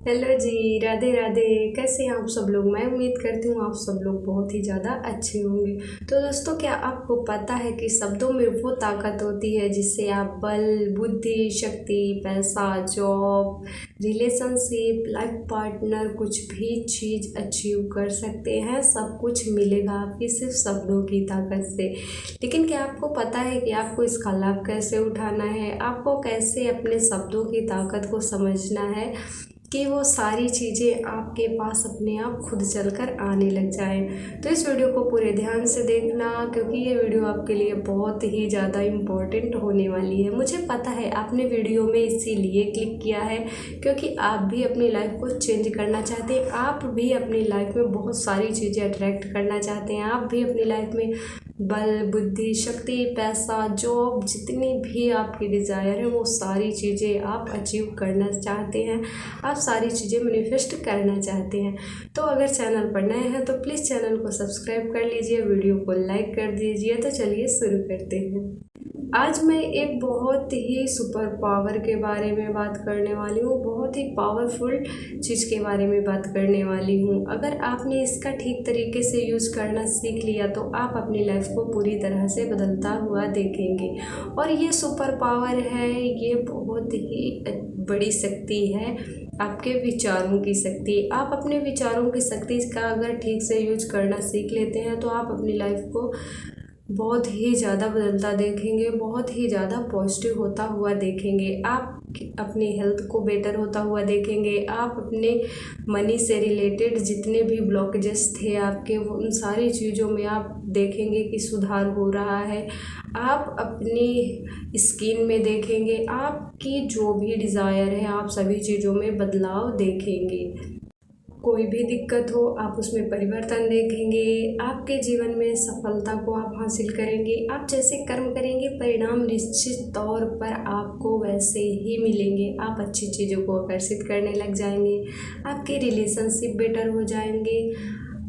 Hello जी, राधे राधे। कैसे हैं आप सब लोग? मैं उम्मीद करती हूँ आप सब लोग बहुत ही ज़्यादा अच्छे होंगे। तो दोस्तों, क्या आपको पता है कि शब्दों में वो ताकत होती है जिससे आप बल, बुद्धि, शक्ति, पैसा, जॉब, रिलेशनशिप, लाइफ पार्टनर, कुछ भी चीज़ अचीव कर सकते हैं। सब कुछ मिलेगा आपकी सिर्फ शब्दों की ताकत से। लेकिन क्या आपको पता है कि आपको इसका लाभ कैसे उठाना है? आपको कैसे अपने शब्दों की ताकत को समझना है कि वो सारी चीज़ें आपके पास अपने आप खुद चलकर आने लग जाएं। तो इस वीडियो को पूरे ध्यान से देखना, क्योंकि ये वीडियो आपके लिए बहुत ही ज़्यादा इम्पोर्टेंट होने वाली है। मुझे पता है आपने वीडियो में इसीलिए क्लिक किया है क्योंकि आप भी अपनी लाइफ को चेंज करना चाहते हैं। आप भी अपनी लाइफ में बहुत सारी चीज़ें अट्रैक्ट करना चाहते हैं। आप भी अपनी लाइफ में बल, बुद्धि, शक्ति, पैसा, जॉब, जितनी भी आपकी डिज़ायर है वो सारी चीज़ें आप अचीव करना चाहते हैं। आप सारी चीज़ें मैनिफेस्ट करना चाहते हैं। तो अगर चैनल पर नए हैं तो प्लीज़ चैनल को सब्सक्राइब कर लीजिए, वीडियो को लाइक कर दीजिए। तो चलिए शुरू करते हैं। आज मैं एक बहुत ही सुपर पावर के बारे में बात करने वाली हूँ, बहुत ही पावरफुल चीज़ के बारे में बात करने वाली हूँ। अगर आपने इसका ठीक तरीके से यूज़ करना सीख लिया तो आप अपनी लाइफ को पूरी तरह से बदलता हुआ देखेंगे। और ये सुपर पावर है, ये बहुत ही बड़ी शक्ति है, आपके विचारों की शक्ति। आप अपने विचारों की शक्ति का अगर ठीक से यूज करना सीख लेते हैं तो आप अपनी लाइफ को बहुत ही ज़्यादा बदलता देखेंगे, बहुत ही ज़्यादा पॉजिटिव होता हुआ देखेंगे। आप अपनी हेल्थ को बेटर होता हुआ देखेंगे। आप अपने मनी से रिलेटेड जितने भी ब्लॉकेजेस थे आपके, वो उन सारी चीज़ों में आप देखेंगे कि सुधार हो रहा है। आप अपनी स्किन में देखेंगे, आपकी जो भी डिज़ायर है आप सभी चीज़ों में बदलाव देखेंगे। कोई भी दिक्कत हो आप उसमें परिवर्तन देखेंगे। आपके जीवन में सफलता को आप हासिल करेंगे। आप जैसे कर्म करेंगे परिणाम निश्चित तौर पर आपको वैसे ही मिलेंगे। आप अच्छी चीज़ों को आकर्षित करने लग जाएंगे। आपके रिलेशनशिप बेटर हो जाएंगे।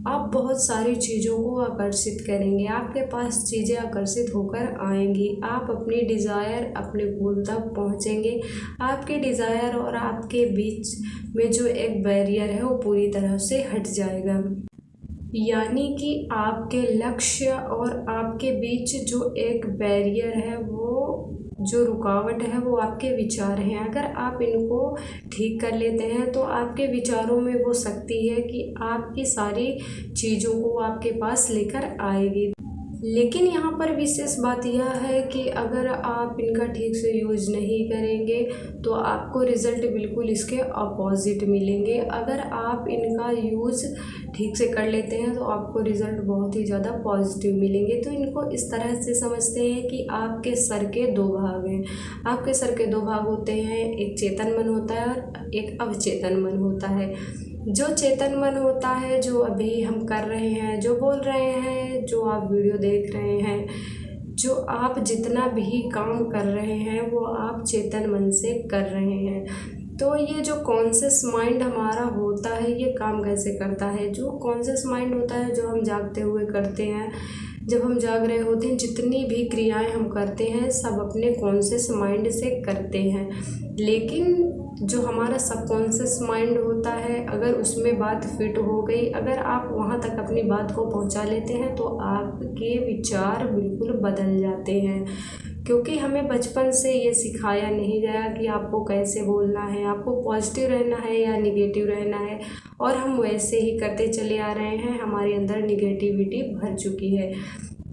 आप बहुत सारी चीज़ों को आकर्षित करेंगे। आपके पास चीज़ें आकर्षित होकर आएंगी। आप अपनी डिज़ायर, अपने गोल तक पहुँचेंगे। आपके डिज़ायर और आपके बीच में जो एक बैरियर है वो पूरी तरह से हट जाएगा। यानी कि आपके लक्ष्य और आपके बीच जो एक बैरियर है, वो जो रुकावट है वो आपके विचार हैं। अगर आप इनको ठीक कर लेते हैं तो आपके विचारों में वो शक्ति है कि आपकी सारी चीज़ों को आपके पास लेकर आएगी। लेकिन यहाँ पर विशेष बात यह है कि अगर आप इनका ठीक से यूज़ नहीं करेंगे तो आपको रिज़ल्ट बिल्कुल इसके अपोजिट मिलेंगे। अगर आप इनका यूज़ ठीक से कर लेते हैं तो आपको रिज़ल्ट बहुत ही ज़्यादा पॉजिटिव मिलेंगे। तो इनको इस तरह से समझते हैं कि आपके सर के दो भाग हैं। आपके सर के दो भाग होते हैं, एक चेतन मन होता है और एक अवचेतन मन होता है। जो चेतन मन होता है, जो अभी हम कर रहे हैं, जो बोल रहे हैं, जो आप वीडियो देख रहे हैं, जो आप जितना भी काम कर रहे हैं वो आप चेतन मन से कर रहे हैं। तो ये जो कॉन्शियस माइंड हमारा होता है ये काम कैसे करता है? जो कॉन्शियस माइंड होता है, जो हम जागते हुए करते हैं, जब हम जाग रहे होते हैं, जितनी भी क्रियाएं हम करते हैं सब अपने कॉन्शियस माइंड से करते हैं। लेकिन जो हमारा सबकॉन्शियस माइंड होता है, अगर उसमें बात फिट हो गई, अगर आप वहाँ तक अपनी बात को पहुँचा लेते हैं तो आपके विचार बिल्कुल बदल जाते हैं। क्योंकि हमें बचपन से ये सिखाया नहीं गया कि आपको कैसे बोलना है, आपको पॉजिटिव रहना है या निगेटिव रहना है, और हम वैसे ही करते चले आ रहे हैं। हमारे अंदर निगेटिविटी भर चुकी है।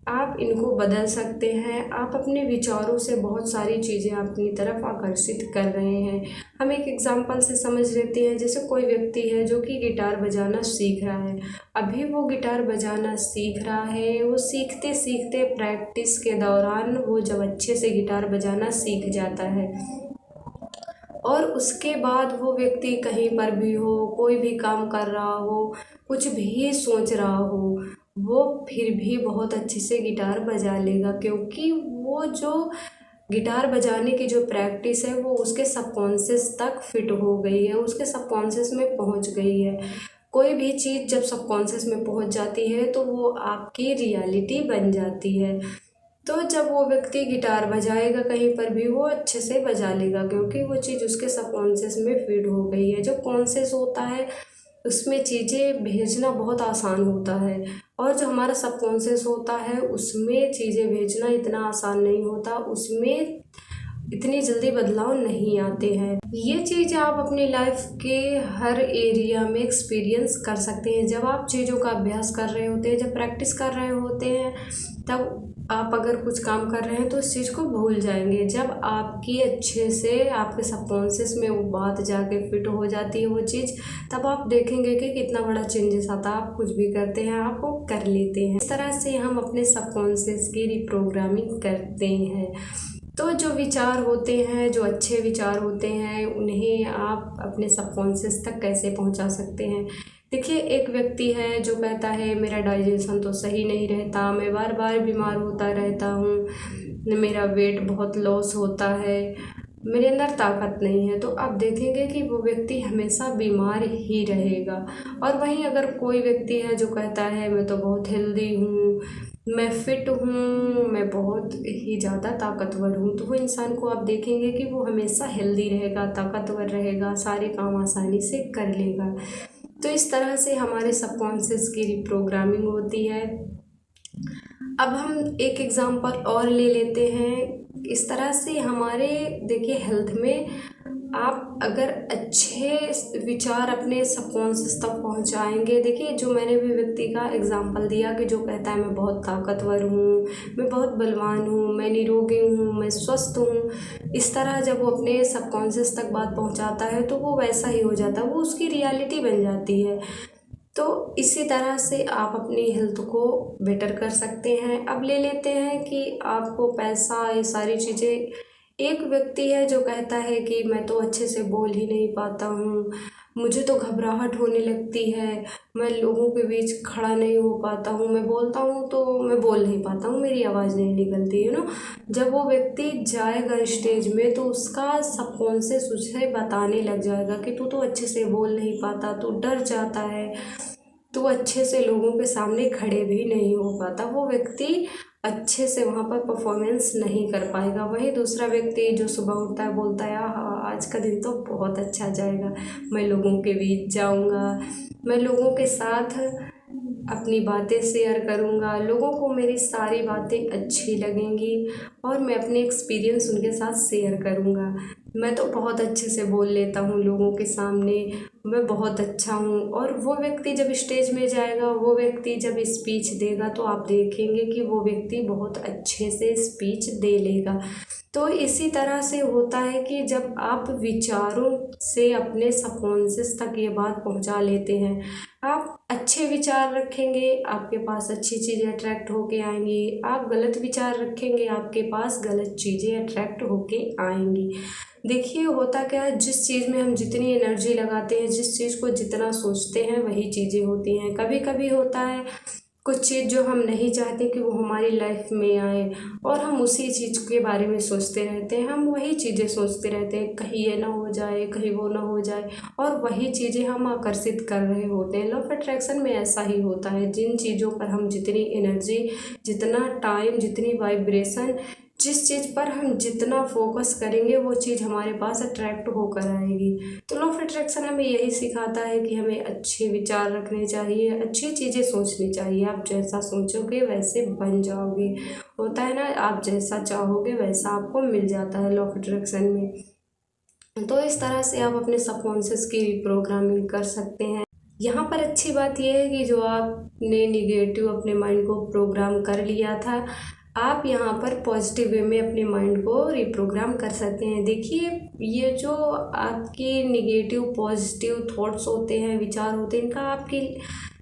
आप इनको बदल सकते हैं। आप अपने विचारों से बहुत सारी चीज़ें अपनी तरफ आकर्षित कर रहे हैं। हम एक एग्जांपल से समझ लेते हैं। जैसे कोई व्यक्ति है जो कि गिटार बजाना सीख रहा है। अभी वो गिटार बजाना सीख रहा है, वो सीखते सीखते प्रैक्टिस के दौरान वो जब अच्छे से गिटार बजाना सीख जाता है और उसके बाद वो व्यक्ति कहीं पर भी हो, कोई भी काम कर रहा हो, कुछ भी सोच रहा हो, वो फिर भी बहुत अच्छे से गिटार बजा लेगा। क्योंकि वो जो गिटार बजाने की जो प्रैक्टिस है वो उसके सबकॉन्शियस तक फिट हो गई है, उसके सबकॉन्शियस में पहुंच गई है। कोई भी चीज़ जब सबकॉन्शियस में पहुंच जाती है तो वो आपकी रियलिटी बन जाती है। तो जब वो व्यक्ति गिटार बजाएगा कहीं पर भी वो अच्छे से बजा लेगा, क्योंकि वो चीज़ उसके सबकॉन्शियस में फीड हो गई है। जो कॉन्शियस होता है उसमें चीज़ें भेजना बहुत आसान होता है, और जो हमारा सबकॉन्शियस होता है उसमें चीज़ें भेजना इतना आसान नहीं होता, उसमें इतनी जल्दी बदलाव नहीं आते हैं। ये चीज़ आप अपनी लाइफ के हर एरिया में एक्सपीरियंस कर सकते हैं। जब आप चीज़ों का अभ्यास कर रहे होते हैं, जब प्रैक्टिस कर रहे होते हैं, तब आप अगर कुछ काम कर रहे हैं तो उस चीज़ को भूल जाएंगे। जब आपकी अच्छे से आपके सबकॉन्शियस में वो बात जाके फिट हो जाती है वो चीज़, तब आप देखेंगे कि कितना बड़ा चेंजेस आता है। आप कुछ भी करते हैं आप वो कर लेते हैं। इस तरह से हम अपने सबकॉन्शियस की रिप्रोग्रामिंग करते हैं। तो जो विचार होते हैं, जो अच्छे विचार होते हैं, उन्हें आप अपने सबकॉन्शियस तक कैसे पहुंचा सकते हैं। देखिए, एक व्यक्ति है जो कहता है मेरा डाइजेशन तो सही नहीं रहता, मैं बार बार बीमार होता रहता हूँ, मेरा वेट बहुत लॉस होता है, मेरे अंदर ताकत नहीं है, तो आप देखेंगे कि वो व्यक्ति हमेशा बीमार ही रहेगा। और वहीं अगर कोई व्यक्ति है जो कहता है मैं तो बहुत हेल्दी हूँ, मैं फिट हूँ, मैं बहुत ही ज़्यादा ताकतवर हूँ, तो वो इंसान को आप देखेंगे कि वो हमेशा हेल्दी रहेगा, ताकतवर रहेगा, सारे काम आसानी से कर लेगा। तो इस तरह से हमारे सबकॉन्शियस की रिप्रोग्रामिंग होती है। अब हम एक एग्जांपल और ले लेते हैं। इस तरह से हमारे देखिए हेल्थ में आप अगर अच्छे विचार अपने सबकॉन्शियस तक पहुंचाएंगे। देखिए, जो मैंने भी व्यक्ति का एग्जांपल दिया कि जो कहता है मैं बहुत ताकतवर हूँ, मैं बहुत बलवान हूँ, मैं निरोगी हूँ, मैं स्वस्थ हूँ, इस तरह जब वो अपने सबकॉन्शियस तक बात पहुंचाता है तो वो वैसा ही हो जाता है, वो उसकी रियलिटी बन जाती है। तो इसी तरह से आप अपनी हेल्थ को बेटर कर सकते हैं। अब ले लेते हैं कि आपको पैसा, ये सारी चीज़ें, एक व्यक्ति है जो कहता है कि मैं तो अच्छे से बोल ही नहीं पाता हूँ, मुझे तो घबराहट होने लगती है, मैं लोगों के बीच खड़ा नहीं हो पाता हूँ, मैं बोलता हूँ तो मैं बोल नहीं पाता हूँ, मेरी आवाज़ नहीं निकलती है ना। जब वो व्यक्ति जाएगा स्टेज में तो उसका सबकॉन्शियस उसे बताने लग जाएगा कि तू तो अच्छे से बोल नहीं पाता, तू डर जाता है, तो अच्छे से लोगों के सामने खड़े भी नहीं हो पाता, वो व्यक्ति अच्छे से वहाँ पर परफॉर्मेंस नहीं कर पाएगा। वहीं दूसरा व्यक्ति जो सुबह उठता है बोलता है आज का दिन तो बहुत अच्छा जाएगा, मैं लोगों के बीच जाऊँगा, मैं लोगों के साथ अपनी बातें शेयर करूँगा, लोगों को मेरी सारी बातें अच्छी लगेंगी और मैं अपने एक्सपीरियंस उनके साथ शेयर करूँगा, मैं तो बहुत अच्छे से बोल लेता हूँ लोगों के सामने, मैं बहुत अच्छा हूँ। और वो व्यक्ति जब स्टेज में जाएगा, वो व्यक्ति जब स्पीच देगा तो आप देखेंगे कि वो व्यक्ति बहुत अच्छे से स्पीच दे लेगा। तो इसी तरह से होता है कि जब आप विचारों से अपने सबकॉन्शियस तक ये बात पहुंचा लेते हैं, आप अच्छे विचार रखेंगे आपके पास अच्छी चीज़ें अट्रैक्ट होके आएंगी, आप गलत विचार रखेंगे आपके पास गलत चीज़ें अट्रैक्ट होके आएंगी। देखिए, होता क्या है, जिस चीज़ में हम जितनी एनर्जी लगाते हैं, जिस चीज़ को जितना सोचते हैं वही चीज़ें होती हैं। कभी कभी होता है कुछ चीज़ जो हम नहीं चाहते कि वो हमारी लाइफ में आए और हम उसी चीज़ के बारे में सोचते रहते हैं, हम वही चीज़ें सोचते रहते हैं, कहीं ये ना हो जाए, कहीं वो ना हो जाए, और वही चीज़ें हम आकर्षित कर रहे होते हैं। लॉ ऑफ अट्रैक्शन में ऐसा ही होता है, जिन चीज़ों पर हम जितनी एनर्जी, जितना टाइम, जितनी वाइब्रेशन, जिस चीज़ पर हम जितना फोकस करेंगे वो चीज़ हमारे पास अट्रैक्ट होकर आएगी। तो लॉ ऑफ अट्रैक्शन हमें यही सिखाता है कि हमें अच्छे विचार रखने चाहिए, अच्छी चीज़ें सोचनी चाहिए। आप जैसा सोचोगे वैसे बन जाओगे, होता है ना, आप जैसा चाहोगे वैसा आपको मिल जाता है लॉ ऑफ अट्रैक्शन में। तो इस तरह से आप अपने सबकॉन्शियस की रिप्रोग्रामिंग कर सकते हैं। यहाँ पर अच्छी बात यह है कि जो आपने निगेटिव अपने माइंड को प्रोग्राम कर लिया था, आप यहाँ पर पॉजिटिव वे में अपने माइंड को रिप्रोग्राम कर सकते हैं। देखिए, ये जो आपके निगेटिव पॉजिटिव थॉट्स होते हैं, विचार होते हैं, इनका आपकी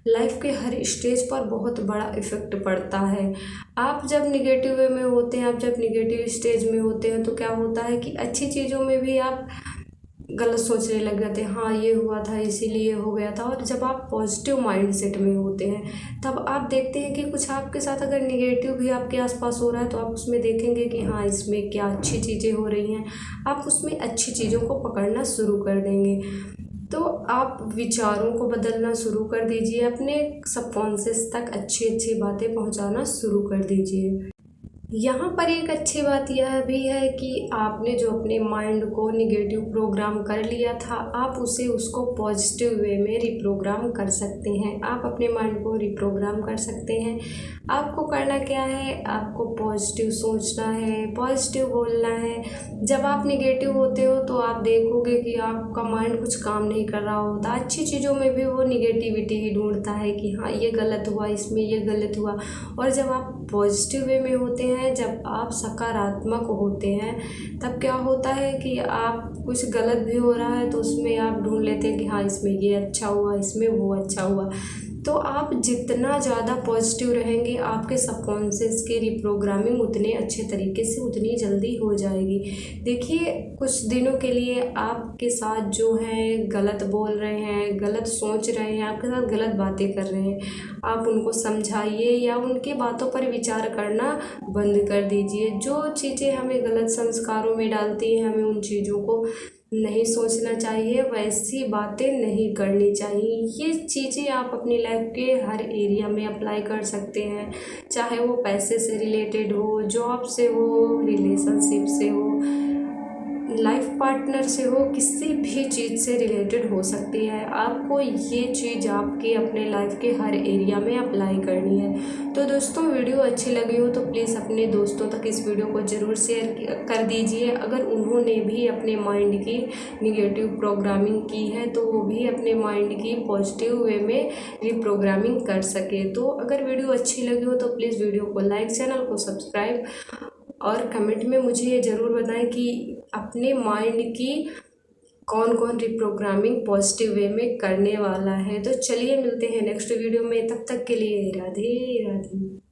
लाइफ के हर स्टेज पर बहुत बड़ा इफ़ेक्ट पड़ता है। आप जब निगेटिव वे में होते हैं, आप जब निगेटिव स्टेज में होते हैं तो क्या होता है कि अच्छी चीज़ों में भी आप गलत सोचने लग जाते हैं, हाँ ये हुआ था इसीलिए हो गया था। और जब आप पॉजिटिव माइंडसेट में होते हैं तब आप देखते हैं कि कुछ आपके साथ अगर निगेटिव भी आपके आसपास हो रहा है तो आप उसमें देखेंगे कि हाँ इसमें क्या अच्छी चीज़ें हो रही हैं, आप उसमें अच्छी चीज़ों को पकड़ना शुरू कर देंगे। तो आप विचारों को बदलना शुरू कर दीजिए, अपने सबकॉन्शियस तक अच्छी अच्छी बातें पहुंचाना शुरू कर दीजिए। यहाँ पर एक अच्छी बात यह भी है कि आपने जो अपने माइंड को निगेटिव प्रोग्राम कर लिया था, आप उसको पॉजिटिव वे में रिप्रोग्राम कर सकते हैं। आप अपने माइंड को रिप्रोग्राम कर सकते हैं। आपको करना क्या है, आपको पॉजिटिव सोचना है, पॉजिटिव बोलना है। जब आप निगेटिव होते हो तो आप देखोगे कि आपका माइंड कुछ काम नहीं कर रहा होता, अच्छी चीज़ों में भी वो निगेटिविटी ही ढूंढता है कि हाँ ये गलत हुआ, इसमें ये गलत हुआ। और जब आप पॉजिटिव वे में होते हैं, जब आप सकारात्मक होते हैं, तब क्या होता है कि आप कुछ गलत भी हो रहा है तो उसमें आप ढूंढ लेते हैं कि हाँ इसमें ये अच्छा हुआ, इसमें वो अच्छा हुआ। तो आप जितना ज़्यादा पॉजिटिव रहेंगे, आपके सबकॉन्शियस की रिप्रोग्रामिंग उतने अच्छे तरीके से, उतनी जल्दी हो जाएगी। देखिए, कुछ दिनों के लिए आपके साथ जो हैं गलत बोल रहे हैं, गलत सोच रहे हैं, आपके साथ गलत बातें कर रहे हैं, आप उनको समझाइए या उनकी बातों पर विचार करना बंद कर दीजिए। जो चीज़ें हमें गलत संस्कारों में डालती हैं, हमें उन चीज़ों को नहीं सोचना चाहिए, वैसी बातें नहीं करनी चाहिए। ये चीज़ें आप अपनी लाइफ के हर एरिया में अप्लाई कर सकते हैं, चाहे वो पैसे से रिलेटेड हो, जॉब से हो, रिलेशनशिप से हो, लाइफ पार्टनर से हो, किसी भी चीज़ से रिलेटेड हो सकती है। आपको ये चीज़ आपके अपने लाइफ के हर एरिया में अप्लाई करनी है। तो दोस्तों, वीडियो अच्छी लगी हो तो प्लीज़ अपने दोस्तों तक इस वीडियो को ज़रूर शेयर कर दीजिए। अगर उन्होंने भी अपने माइंड की निगेटिव प्रोग्रामिंग की है तो वो भी अपने माइंड की पॉजिटिव वे में रिप्रोग्रामिंग कर सके। तो अगर वीडियो अच्छी लगी हो तो प्लीज़ वीडियो को लाइक, चैनल को सब्सक्राइब और कमेंट में मुझे ये ज़रूर बताएं कि अपने माइंड की कौन कौन रिप्रोग्रामिंग पॉजिटिव वे में करने वाला है। तो चलिए मिलते हैं नेक्स्ट वीडियो में, तब तक के लिए राधे राधे।